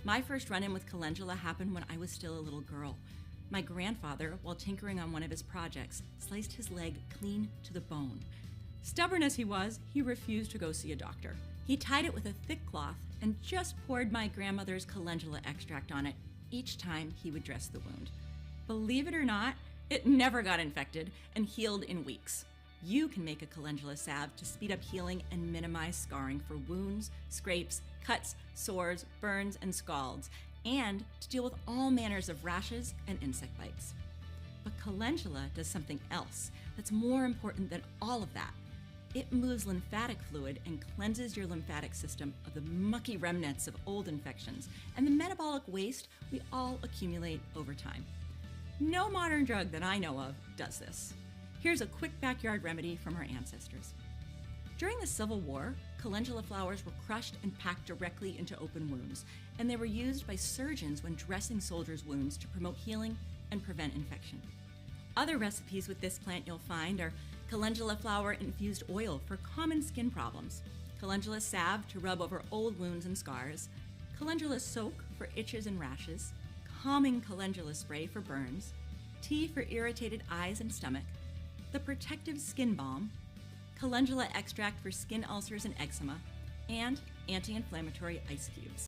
My first run-in with calendula happened when I was still a little girl. My grandfather, while tinkering on one of his projects, sliced his leg clean to the bone. Stubborn as he was, he refused to go see a doctor. He tied it with a thick cloth and just poured my grandmother's calendula extract on it each time he would dress the wound. Believe it or not, it never got infected and healed in weeks. You can make a calendula salve to speed up healing and minimize scarring for wounds, scrapes, cuts, sores, burns, and scalds, and to deal with all manners of rashes and insect bites. But calendula does something else that's more important than all of that. It moves lymphatic fluid and cleanses your lymphatic system of the mucky remnants of old infections and the metabolic waste we all accumulate over time. No modern drug that I know of does this. Here's a quick backyard remedy from our ancestors. During the Civil War, calendula flowers were crushed and packed directly into open wounds, and they were used by surgeons when dressing soldiers' wounds to promote healing and prevent infection. Other recipes with this plant you'll find are calendula flower infused oil for common skin problems, calendula salve to rub over old wounds and scars, calendula soak for itches and rashes, calming calendula spray for burns, tea for irritated eyes and stomach, the protective skin balm, calendula extract for skin ulcers and eczema, and anti-inflammatory ice cubes.